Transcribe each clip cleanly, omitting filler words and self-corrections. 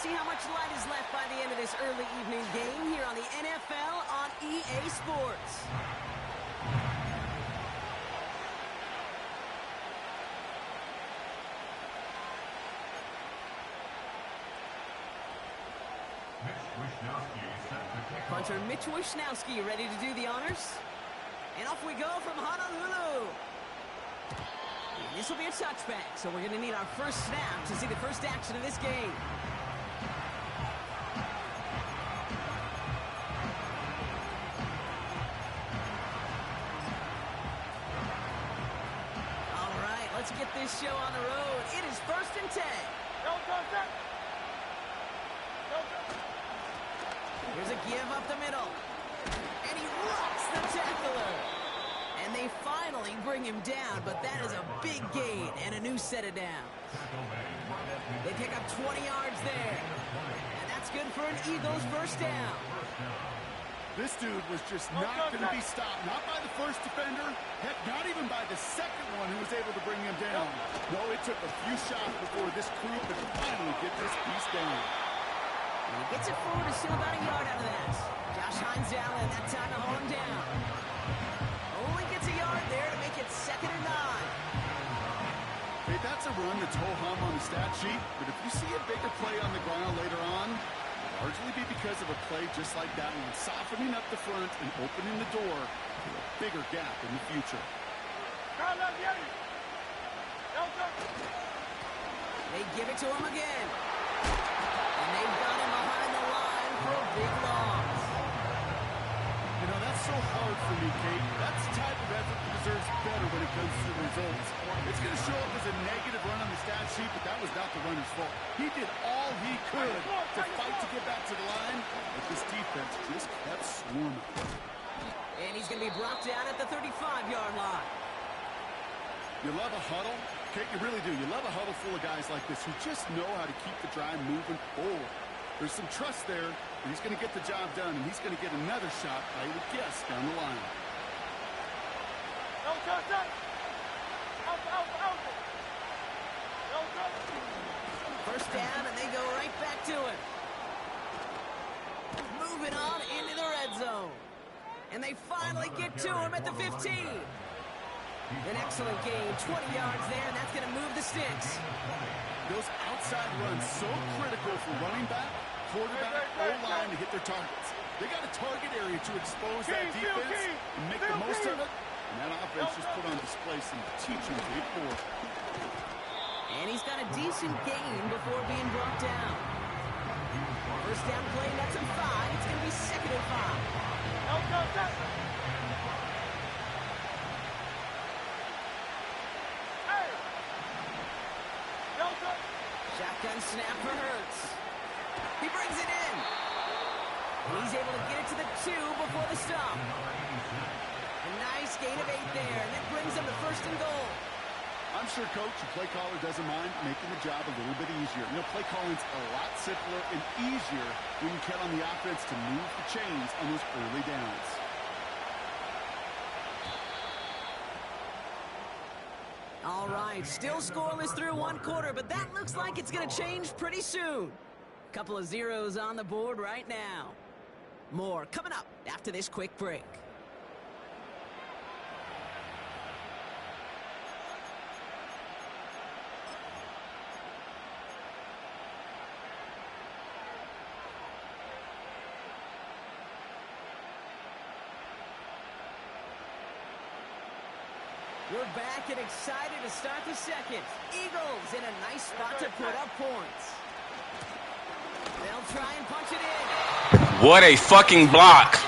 see how much light is left by the end of this early evening game here on the NFL on EA Sports. Punter Mitch Wishnowski ready to do the honors. And off we go from Honolulu. And this will be a touchback, so we're going to need our first snap to see the first action of this game. All right, let's get this show on the road. It is 1st and 10. Here's a give up the middle. And he rocks the tackler. And they finally bring him down, but that is a big gain and a new set of downs. They pick up 20 yards there. And that's good for an Eagles first down. This dude was just not going to be stopped. Not by the first defender. Heck, not even by the second one who was able to bring him down. No, it took a few shots before this crew could finally get this piece down. And he gets it forward to still about a yard out of that. Josh Hines Allen, that time to hold him down. Only gets a yard there to make it 2nd and 9. Hey, that's a run that's ho-hum on the stat sheet, but if you see a bigger play on the ground later on, it'll largely be because of a play just like that one, softening up the front and opening the door to a bigger gap in the future. They give it to him again. And they've got him behind the line for a big loss. You know, that's so hard for me, Kate. That's the type of effort that deserves better when it comes to the results. It's going to show up as a negative run on the stat sheet, but that was not the runner's fault. He did all he could to fight to get back to the line, but this defense just kept swarming. And he's going to be brought down at the 35-yard line. You love a huddle? Kate, you really do. You love a huddle full of guys like this who just know how to keep the drive moving forward. There's some trust there, and he's going to get the job done, and he's going to get another shot, I would guess, down the line. First down, and they go right back to it. Moving on into the red zone. And they finally get to him at the 15. An excellent gain, 20 yards there, and that's going to move the sticks. Those outside runs so critical for running back, quarterback, O-line to hit their targets. They got a target area to expose that defense and make the most of it. And that offense just put on display some teaching tape for it. And he's got a decent gain before being brought down. First down play, that's a 5. It's going to be 2nd and 5. Shotgun snap for Hurts. He brings it in. And he's able to get it to the 2 before the stop. A nice gain of 8 there, and that brings them to 1st and goal. I'm sure, Coach, the play caller doesn't mind making the job a little bit easier. You know, play calling's a lot simpler and easier when you count on the offense to move the chains on those early downs. All right, still scoreless through 1 quarter, but that looks like it's going to change pretty soon. Couple of zeros on the board right now. More coming up after this quick break. We're back and excited to start the second. Eagles in a nice spot to put up points. They'll try and punch it in. What a fucking block.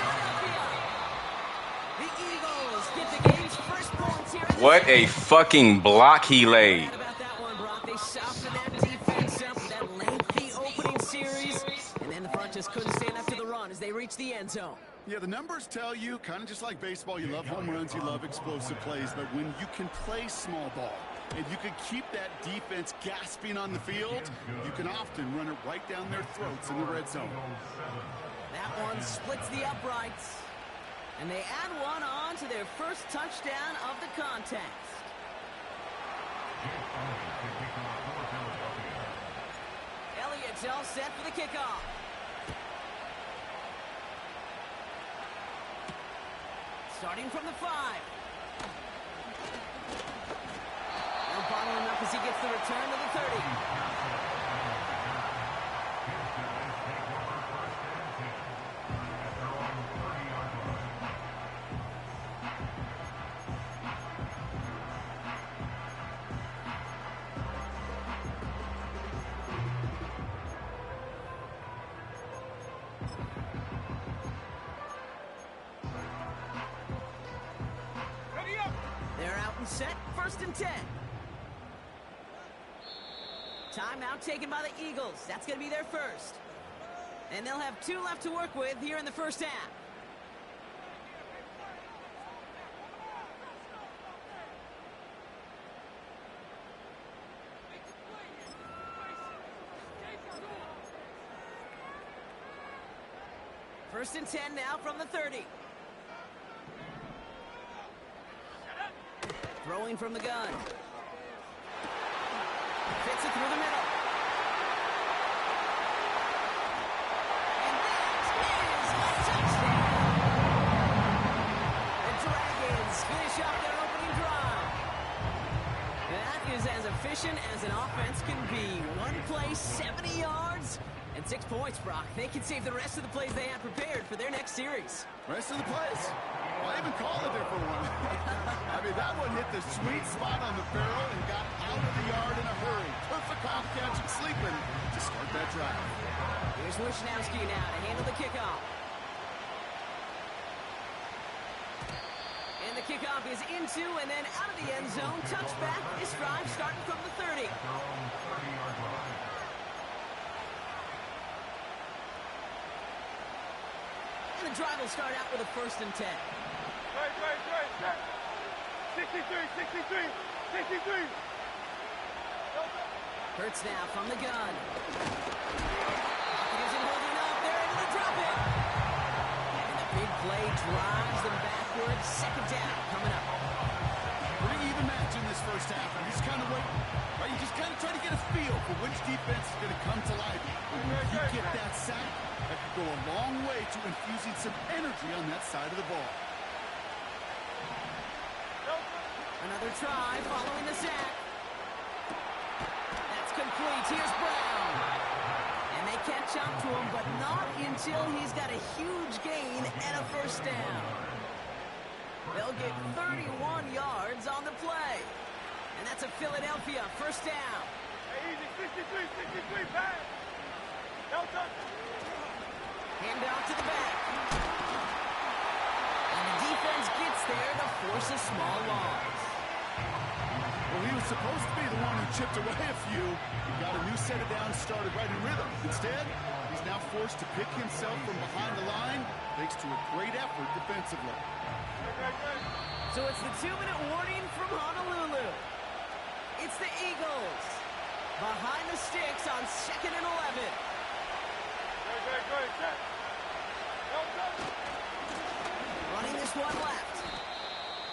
The Eagles get the game's first points here. What a fucking block he laid. About that one, Brock. They softened that defense up with that lengthy opening series. And then the front just couldn't stand up to the run as they reached the end zone. Yeah, the numbers tell you, kind of just like baseball, you love home runs, you love explosive plays, but when you can play small ball and you can keep that defense gasping on the field, you can often run it right down their throats in the red zone. That one splits the uprights. And they add one on to their first touchdown of the contest. Elliott It's all set for the kickoff. Starting from the 5. They'll bottle him up as he gets the return to the 30. They're out and set, 1st and 10. Timeout taken by the Eagles. That's going to be their first. And they'll have 2 left to work with here in the first half. First and 10 now from the 30. Throwing from the gun. Fits it through the middle. And that is a touchdown. The Dragons finish off their opening drive. That is as efficient as an offense can be. One play, 70 yards, and 6 points, Brock. They can save the rest of the plays they have prepared for their next series. Rest of the plays? Why even call it there for one? I mean, that one hit the sweet spot on the barrel and got out of the yard in a hurry. Perfect off catch and sleeping to start that drive. Here's Wishnowski now to handle the kickoff. And the kickoff is into and then out of the end zone. Touchback. This drive starting from the 30. And the drive will start out with a 1st and 10. 63. Hurts now from the gun. Pocket isn't holding up. They're able to drop it. And the big play drives them backwards. 2nd down coming up. Pretty even match in this first half. I'm just kind of waiting. Right? You just kind of try to get a feel for which defense is going to come to life. If you get that sack, that could go a long way to infusing some energy on that side of the ball. Another try following the sack. That's complete. Here's Brown. And they catch up to him, but not until he's got a huge gain and a 1st down. They'll get 31 yards on the play. And that's a Philadelphia 1st down. Hey, easy, 63, pass. Delta. Hand off to the back. And the defense gets there to force a small loss. Well, he was supposed to be the one who chipped away a few. He got a new set of downs started right in rhythm. Instead, he's now forced to pick himself from behind the line, thanks to a great effort defensively. So it's the 2-minute warning from Honolulu. It's the Eagles behind the sticks on 2nd and 11. Running this one left.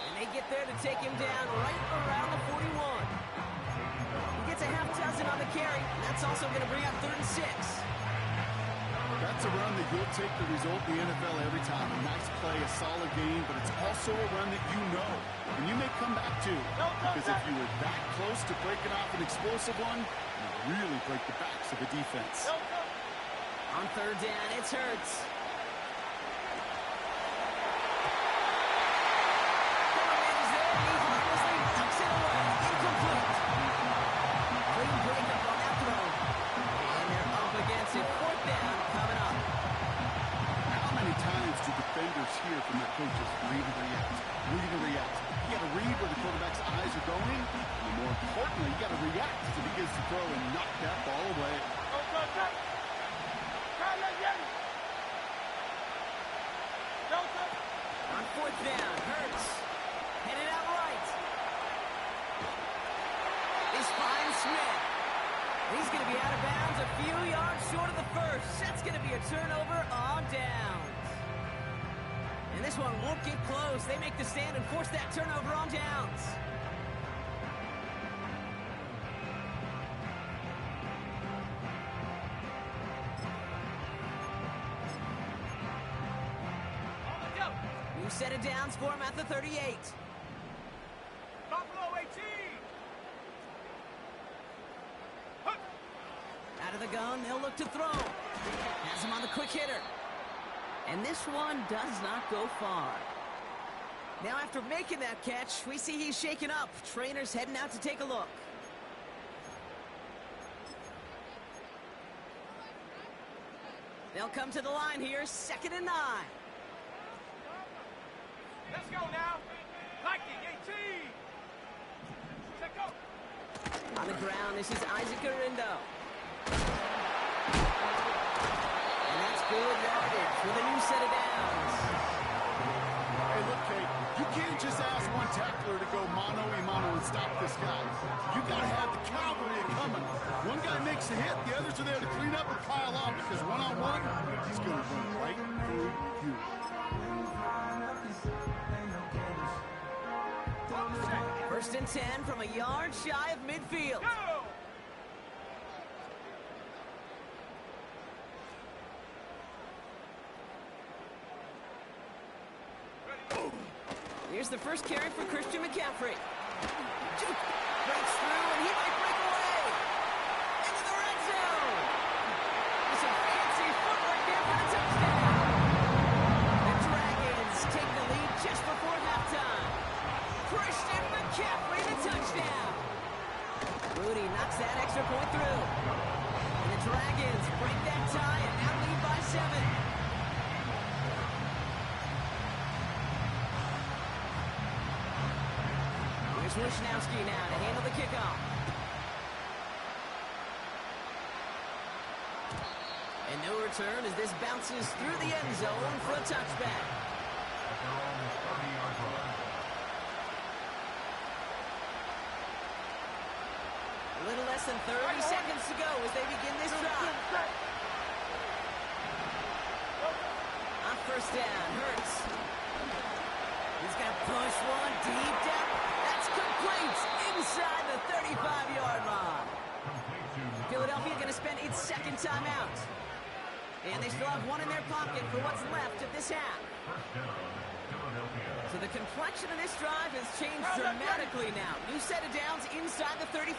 And they get there to take him down right around the 41. He gets a half dozen on the carry, and that's also going to bring up 3rd and 6. That's a run that you'll take the result in the NFL every time. A nice play, a solid game, but it's also a run that you know, and you may come back to. Because if you were that close to breaking off an explosive one, you really break the backs of the defense. On 3rd down, it's Hurts. Here from their coaches, read and react. You got to read where the quarterback's eyes are going, and more importantly, you got to react as he begins to throw and knock that ball away. On 4th down, Hurts headed out right. He finds Smith. He's going to be out of bounds a few yards short of the 1st. That's going to be a turnover on downs. And this one won't get close. They make the stand and force that turnover on downs. New set of downs for him at the 38. Buffalo 18. Huh. Out of the gun, they'll look to throw. Has him on the quick hitter. And this one does not go far. Now after making that catch, we see he's shaken up. Trainer's heading out to take a look. They'll come to the line here, 2nd and 9. Let's go now. Lightning 18. Check go. On the ground, this is Isaac Arindo. And that's good yardage with a new set of downs. Hey, look, Kate, you can't just ask one tackler to go mano-a-mano and stop this guy. You got to have the cavalry coming. One guy makes a hit, the others are there to clean up and pile on, because one-on-one, he's going to run right through you. First and 10 from a yard shy of midfield. Go. Here's the first carry for Christian McCaffrey. Breaks through, and he might break away. Into the red zone. There's some fancy footwork there for the touchdown. The Dragons take the lead just before halftime. Christian McCaffrey, the touchdown. Rudy knocks that extra point through. And the Dragons break that tie and now lead by 7. Wishnowski now to handle the kickoff. And no return as this bounces through the end zone for a touchback. A little less than 30 seconds to go as they begin this drive. On first down, Hurts. He's going to push one deep down. Complete inside the 35-yard line. Philadelphia going to spend its second timeout. And they still have one in their pocket for what's left of this half. So the complexion of this drive has changed dramatically now. New set of downs inside the 35.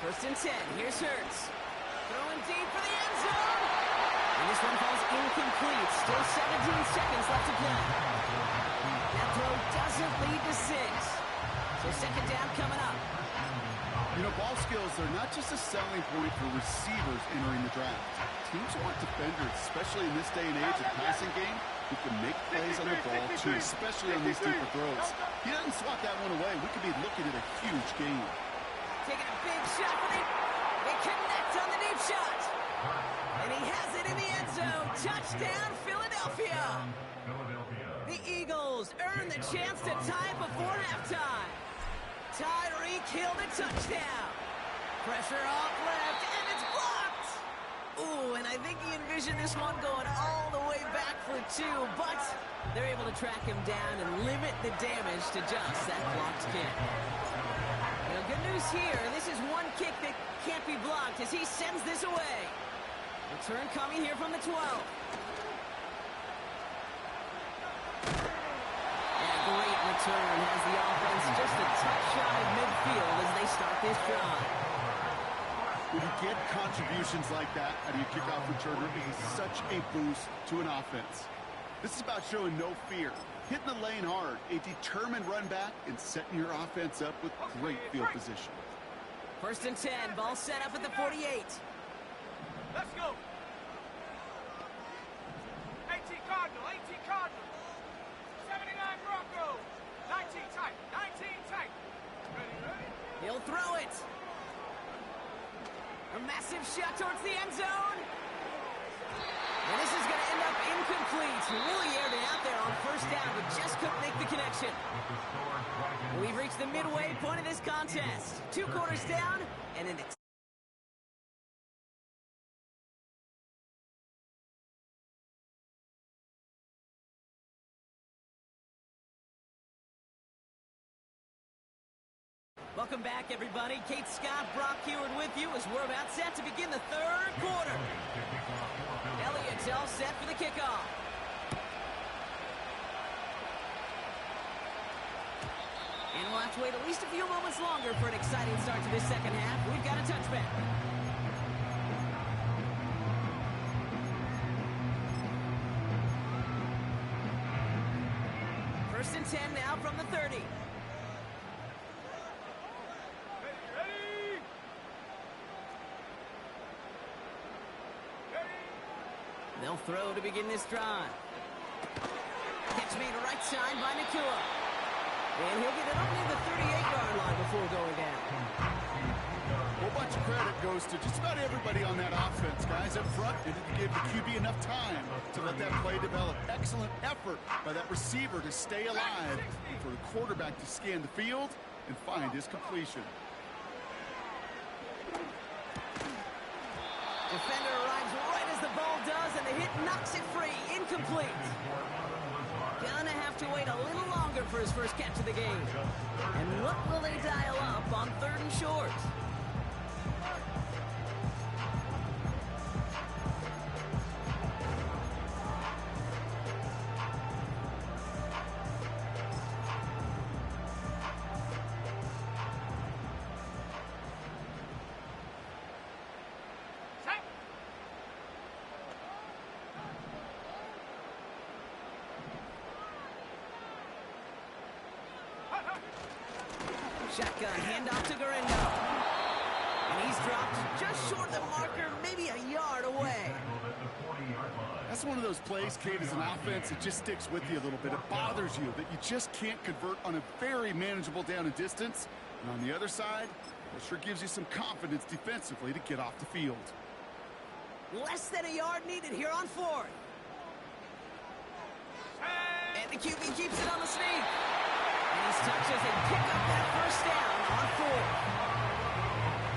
First and 10. Here's Hurts. Throwing deep for the end zone. And this one falls incomplete. Still 17 seconds left to play. That throw doesn't lead to 6. So second down coming up. You know, ball skills are not just a selling point for receivers entering the draft. Teams want defenders, especially in this day and age of passing game, who can make plays on the ball, too, especially on these deeper throws. He doesn't swat that one away. We could be looking at a huge game. Taking a big shot for they connect on the deep shot. And he has it in the end zone. Touchdown, Philadelphia. The Eagles earn the chance to tie before halftime. Tyreek Hill the touchdown. Pressure off left, and it's blocked. Ooh, and I think he envisioned this one going all the way back for 2, but they're able to track him down and limit the damage to just that blocked kick. You know, good news here. This is one kick that can't be blocked as he sends this away. Return coming here from the 12. Great return has the offense just a touch shy of midfield as they start this drive. When you get contributions like that out of your kickoff returner, it is such a boost to an offense. This is about showing no fear, hitting the lane hard, a determined run back, and setting your offense up with great field position. First and 10, ball set up at the 48. Let's go. 18 Cardinal, 18 Cardinal. 79 Bronco. 19 tight, 19 tight. Ready? He'll throw it. A massive shot towards the end zone. And this is going to end up incomplete. He really aired it out there on first down, but just couldn't make the connection. We've reached the midway point of this contest. 2 quarters down, and an Welcome back, everybody. Kate Scott, Brock Heward with you as we're about set to begin the 3rd quarter. Elliott's all set for the kickoff. have to wait at least a few moments longer for an exciting start to this second half. We've got a touchback. First and 10 now from the 30. They'll throw to begin this drive. Catch made right side by Nakua. And he'll get it up near the 38-yard line before going down. A whole bunch of credit goes to just about everybody on that offense. Guys up front, they didn't give the QB enough time to let that play develop. Excellent effort by that receiver to stay alive and for the quarterback to scan the field and find his completion. Defender arrives right as the ball does, and the hit knocks it free. Incomplete. Gonna have to wait a little longer for his first catch of the game. And what will they dial up on 3rd and short? Shotgun handoff to Garindo. And he's dropped just short of the marker, maybe a yard away. That's one of those plays, Kate, as an offense, it just sticks with you a little bit. It bothers you that you just can't convert on a very manageable down and distance. And on the other side, it sure gives you some confidence defensively to get off the field. Less than a yard needed here on 4th. And the QB keeps it on the sneak. And he's touched as they pick up that first down on 4th.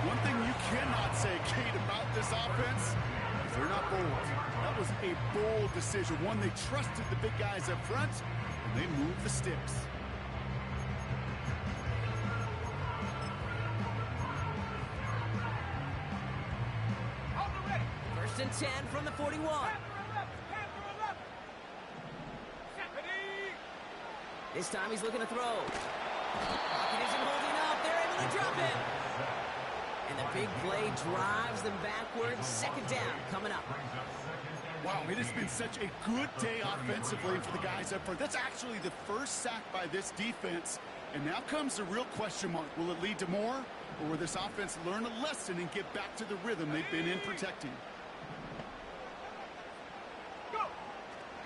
One thing you cannot say, Kate, about this offense is they're not bold. That was a bold decision. One, they trusted the big guys up front, and they moved the sticks. First and 10 from the 41. This time he's looking to throw. Pocket isn't holding up. They're able to drop it. And the big play drives them backwards. Second down coming up. Wow, it has been such a good day offensively for the guys up front. That's actually the first sack by this defense. And now comes the real question mark. Will it lead to more? Or will this offense learn a lesson and get back to the rhythm they've been in protecting?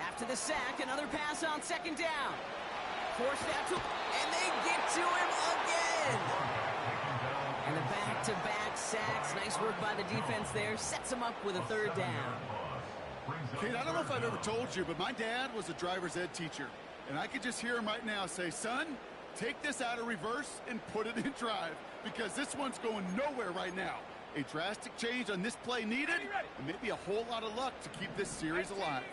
After the sack, another pass on second down. Forced out to, and they get to him again. And the back-to-back sacks. Nice work by the defense there. Sets him up with a 3rd down. Kate, I don't know if I've ever told you, but my dad was a driver's ed teacher. And I could just hear him right now say, son, take this out of reverse and put it in drive. Because this one's going nowhere right now. A drastic change on this play needed, and maybe a whole lot of luck to keep this series alive.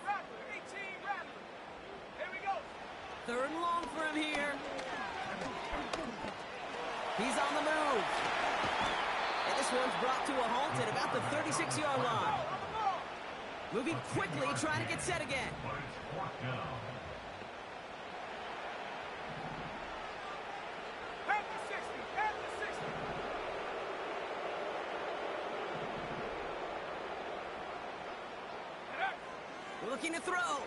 3rd and long for him here. He's on the move. And this one's brought to a halt at about the 36-yard line. Moving quickly, trying to get set again. Looking to throw.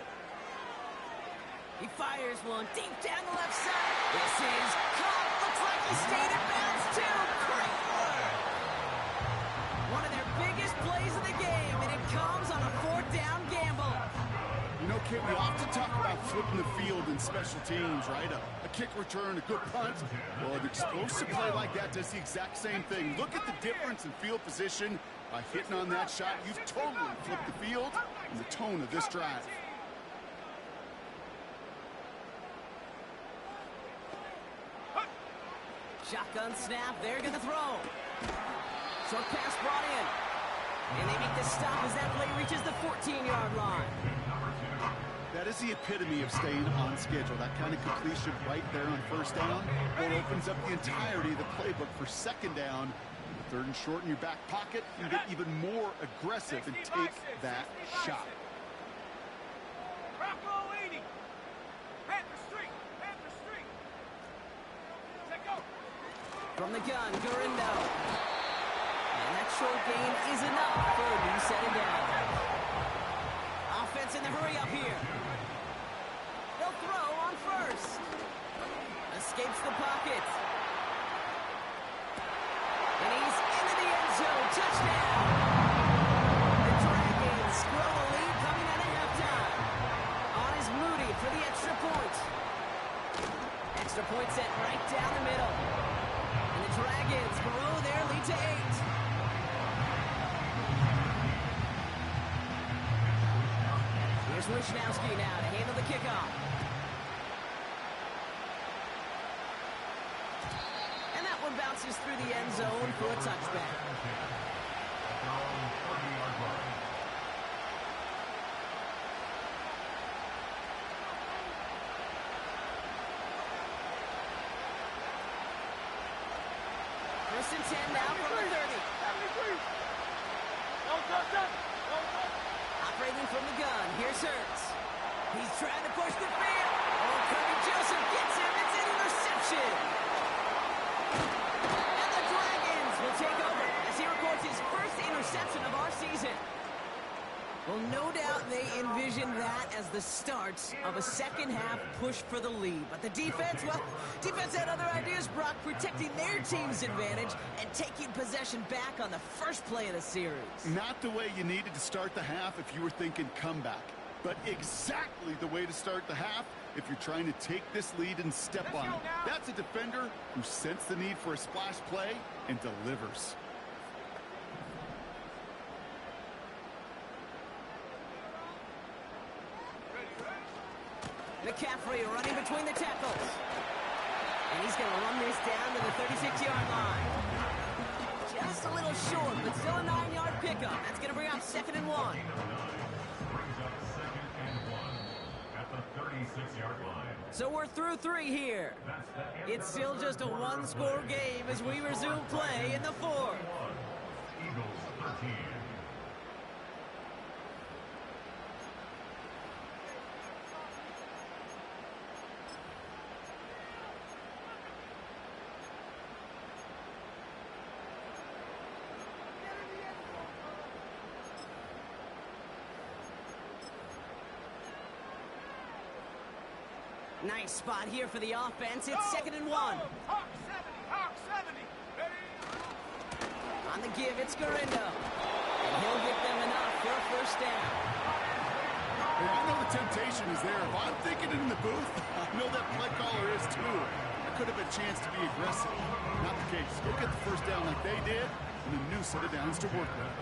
He fires one deep down the left side. This is caught. Looks like he stayed in bounds too. Great work. One of their biggest plays of the game, and it comes on a 4th down gamble. You know, Kate, we often talk about flipping the field in special teams, right? A kick return, a good punt. Well, an explosive play like that does the exact same thing. Look at the difference in field position. By hitting on that shot, you've totally flipped the field and the tone of this drive. Shotgun snap, they're going to throw. Short pass brought in. And they make the stop as that play reaches the 14-yard line. That is the epitome of staying on schedule. That kind of completion right there on 1st down. Well, it opens up the entirety of the playbook for 2nd down. 3rd and short in your back pocket. You get even more aggressive and take that shot. Brocco 80. Panther Street. Panther Street. Check From the gun, Gurindo. And that short gain is enough for a new set of down. Offense in the hurry up here. They'll throw on first. Escapes the pocket. And he's into the end zone. Touchdown. The Dragons grow the lead coming out of halftime. On is Moody for the extra point. Extra point set right down the middle. And the Dragons grow their lead to 8. Here's Wishnowski now to handle the kickoff. And that one bounces through the end zone for a touchback. First and 10 now from the 30. Operating from the gun, here's Hurts. He's trying to push the field. Oh, Kirby Joseph gets him. It's an interception. And the Dragons will take over as he records his first interception of our season. Well, no doubt they envision that as the start of a second-half push for the lead. But the defense, well, defense had other ideas, Brock, protecting their team's advantage and taking possession back on the first play of the series. Not the way you needed to start the half if you were thinking comeback, but exactly the way to start the half if you're trying to take this lead and step on it. That's a defender who sensed the need for a splash play and delivers. McCaffrey running between the tackles. And he's going to run this down to the 36-yard line. Just a little short, but still a 9-yard pickup. That's going to bring up 2nd and 1. So we're through 3 here. It's still just a one-score game as we resume play in the 4th. Eagles 13. Nice spot here for the offense. It's 2nd and 1. Hawk 70. Ready? On the give, it's Gurindo. And he'll get them enough for a first down. Hey, I know the temptation is there. If I'm thinking it in the booth, I know that play caller is too. That could have been a chance to be aggressive. Not the case. Go get the first down like they did, and a new set of downs to work with.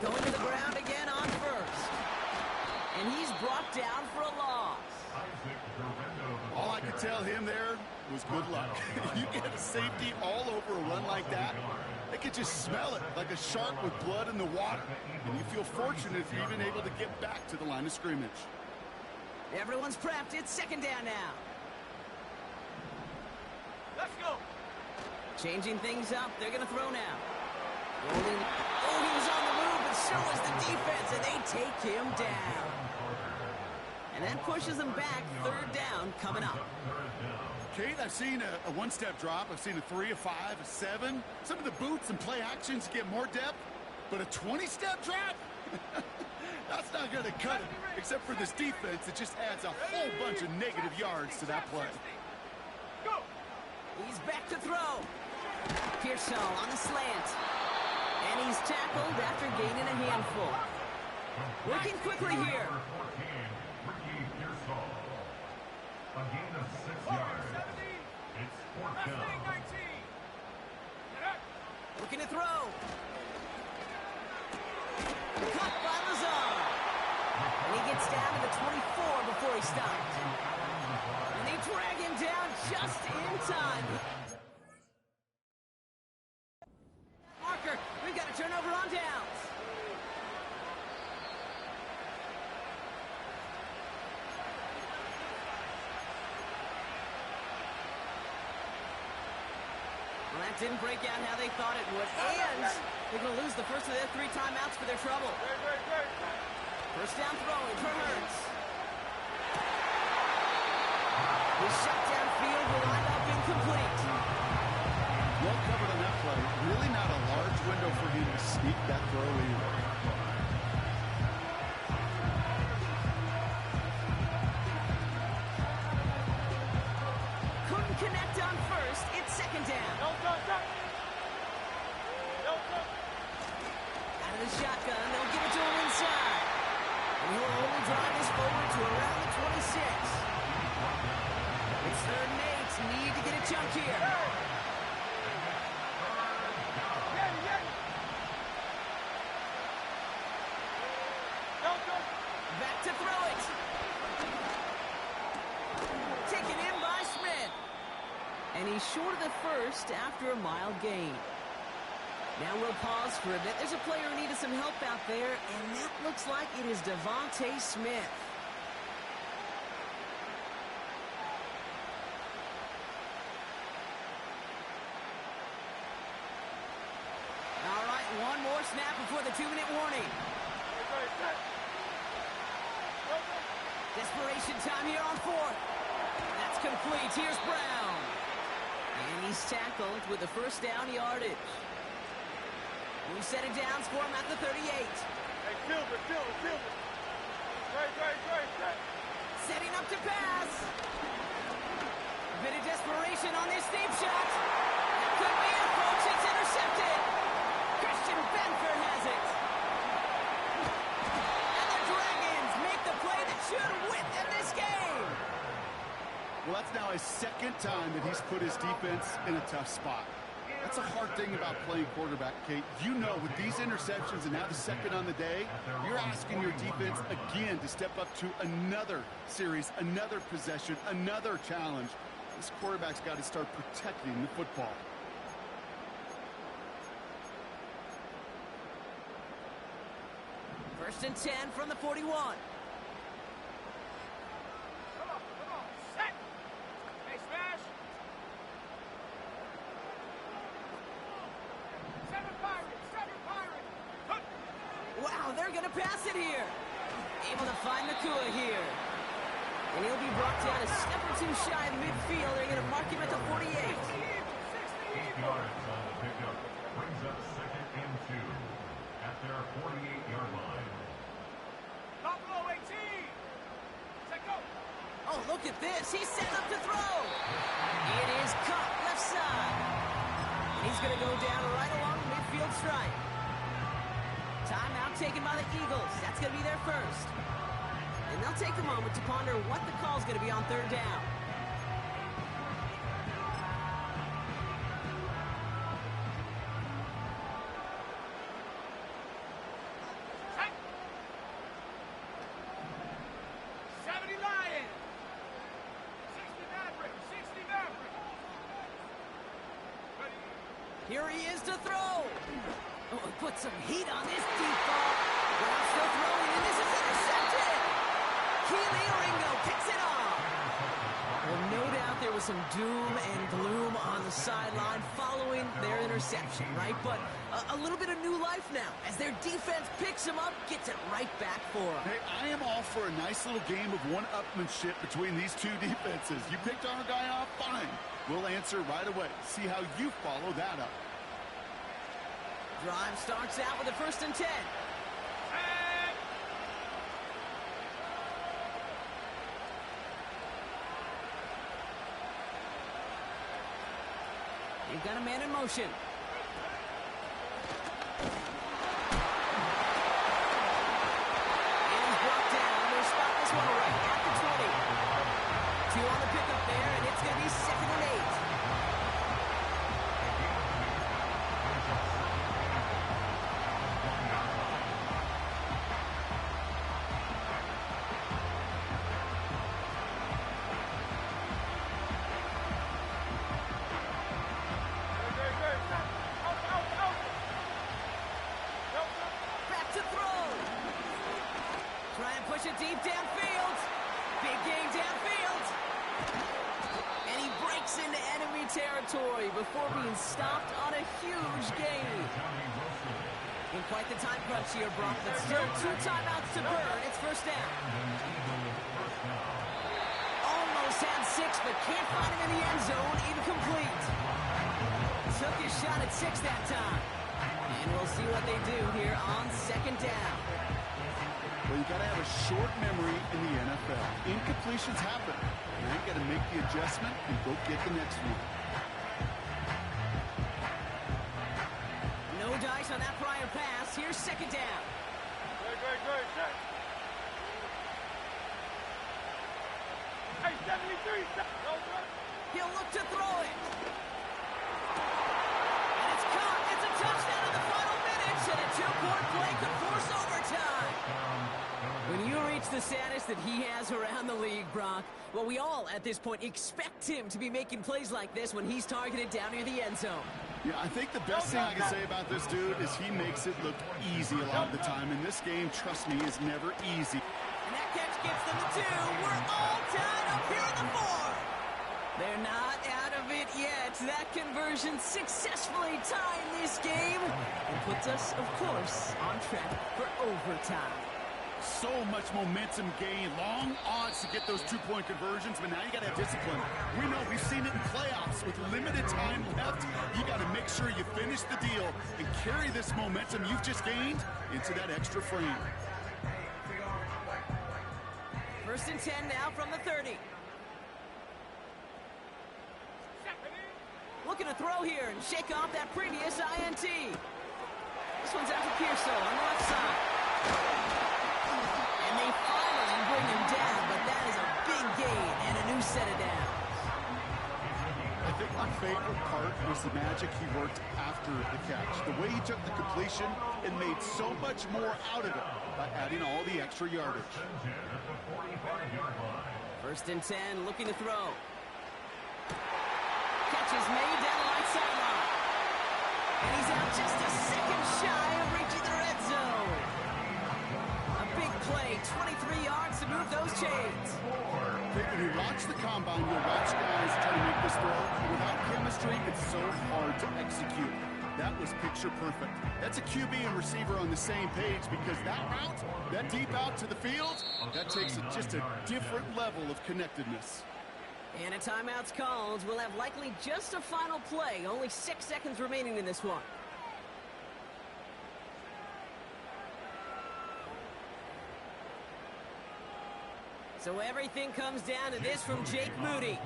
Going to the ground again on first. And he's brought down for a loss. All I could tell him there was good luck. You get a safety all over a run like that, they could just smell it like a shark with blood in the water. And you feel fortunate if you're even able to get back to the line of scrimmage. Everyone's prepped. It's 2nd down now. Let's go. Changing things up. They're going to throw now. Rolling. Oh, he was on the move, but so was the defense, and they take him down. And that pushes them back. 3rd down coming up. Kate, I've seen a one-step drop. I've seen a 3, a 5, a 7. Some of the boots and play actions get more depth, but a 20-step drop? That's not going to cut it, except for this defense that just adds a whole bunch of negative yards to that play. Go. He's back to throw. Pearsall on the slant. And he's tackled after gaining a handful. Working quickly here. A gain of 6 yards. It's 4th down. Looking to throw. Cut by Lazar. And he gets down to the 24 before he stops. And they drag him down just in time. Marker, we've got a turnover on downs. Well, that didn't break out how they thought it would. And they're going to lose the first of their 3 timeouts for their trouble. First down throwing for Hurts. His shot downfield will end up incomplete. Well covered on that play. Really not a large window for him to sneak that throw in. Couldn't connect on first. It's second down. Out of the shotgun, they'll give it to him inside. And he'll only drive this forward to around the 26. It's 3rd and 8. Need to get a chunk here. Back to throw it. Taken in by Smith. And he's short of the first after a mild gain. Now we'll pause for a bit. There's a player who needed some help out there, and that looks like it is Devontae Smith. All right, one more snap before the 2-minute warning. Desperation time here on 4th. That's complete. Here's Brown. And he's tackled with the first down yardage. We set it down, score him at the 38. Hey, field it. Right. Setting up to pass. A bit of desperation on this deep shot. That could be it, folks. It's intercepted. Christian Benford has it. And the Dragons make the play that should win them this game. Well, that's now his second time that he's put his defense in a tough spot. That's a hard thing about playing quarterback, Kate. You know, with these interceptions and now the second on the day, you're asking your defense again to step up to another series, another possession, another challenge. This quarterback's got to start protecting the football. First and 10 from the 41. Come on. Set. Hey, smash. 7 Pirates. Wow, they're going to pass it here. Able to find Nakua here. And he'll be brought down a step or two shy of midfield. They're going to mark him at the 48. 8 yards on the pickup. Brings up 2nd and 2 at their 48-yard line. Not below 18. Set, go. Oh, look at this. He's set up to throw. It is caught left side. And he's going to go down right along the midfield stripe. Timeout taken by the Eagles. That's going to be their first. And they'll take a moment to ponder what the call is going to be on 3rd down. Set. 70 Lions. 60 Mavericks. Ready. Here he is to throw. Oh, he put some heat on this deep ball. Brown still throwing, and this is intercepted. Keely Ringo picks it off. Well, no doubt there was some doom and gloom on the sideline following their interception, right? But a little bit of new life now as their defense picks him up, gets it right back for him. Hey, I am all for a nice little game of one-upmanship between these two defenses. You picked our guy off, fine. We'll answer right away. See how you follow that up. Drive starts out with a 1st and 10. You've got a man in motion. And he's brought down. They'll spot this one right at the 20. 2 on the pickup there, and it's going to be 2nd and 8. Push it deep downfield. Big game downfield. And he breaks into enemy territory before being stopped on a huge gain. In quite the time crunch here, Brock, but still 2 timeouts to burn. It's 1st down. Almost had 6, but can't find him in the end zone. Incomplete. Took his shot at 6 that time. And we'll see what they do here on 2nd down. Well, you got to have a short memory in the NFL. Incompletions happen. Now you got to make the adjustment and go get the next one. No dice on that prior pass. Here's 2nd down. Good. Hey, 73. He'll look to throw it. And it's caught. It's a touchdown in the final minutes, and a 2-point play could force overtime. When you reach the status that he has around the league, Brock, well, we all at this point expect him to be making plays like this when he's targeted down near the end zone. Yeah, I think the best thing I can say about this dude is he makes it look easy a lot of the time. And this game, trust me, is never easy. And that catch gets them to 2. We're all tied up here in the 4th. They're not out of it yet. That conversion successfully tying this game and puts us, of course, on track for overtime. So much momentum gain, long odds to get those 2-point conversions, but now you got to have discipline. We know we've seen it in playoffs with limited time left. You got to make sure you finish the deal and carry this momentum you've just gained into that extra frame. 1st and 10 now from the 30. Looking to throw here and shake off that previous INT. This one's out to Pearso on the left side. And they finally bring him down, but that is a big gain and a new set of downs. I think my favorite part was the magic he worked after the catch. The way he took the completion and made so much more out of it by adding all the extra yardage. 1st and 10, looking to throw. Catch is made down the right sideline. And he's out just a second shy of reaching the red zone. A big play, 23 yards to move those chains. When you watch the combine, you'll watch guys try to make this throw. Without chemistry, it's so hard to execute. That was picture perfect. That's a QB and receiver on the same page because that route, that deep out to the field, that takes just a different level of connectedness. And a timeout's called. We'll have likely just a final play. Only 6 seconds remaining in this one. So everything comes down to this from Jake Moody.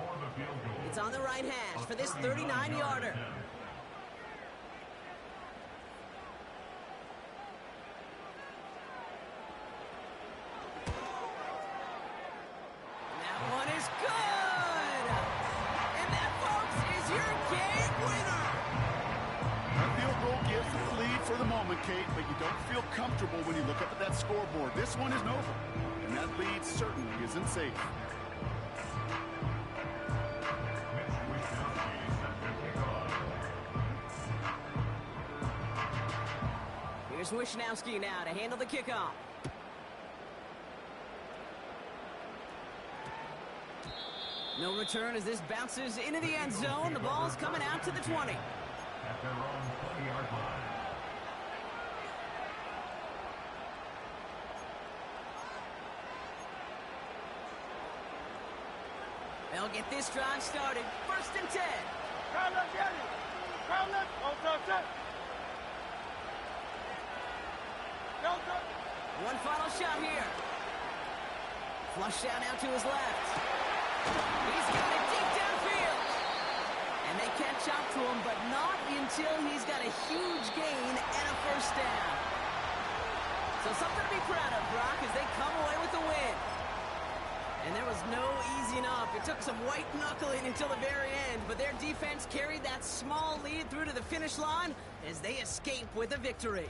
It's on the right hash for this 39-yarder. That one is good! And that, folks, is your game winner! That field goal gives the lead for the moment, Kate, but you don't feel comfortable when you look up at that scoreboard. This one isn't over. And that lead certainly isn't safe. Here's Wishnowski now to handle the kickoff. No return as this bounces into the end zone. The ball's coming out to the 20. At their own 20-yard line. They'll get this drive started. 1st and 10. Crowd left, get it. Crowd left. Don't touch. Don't touch. One final shot here. Flush down out to his left. He's got it deep downfield. And they catch up to him, but not until he's got a huge gain and a 1st down. So something to be proud of, Brock, as they come away with the win. And there was no easing up. It took some white knuckling until the very end, but their defense carried that small lead through to the finish line as they escape with a victory.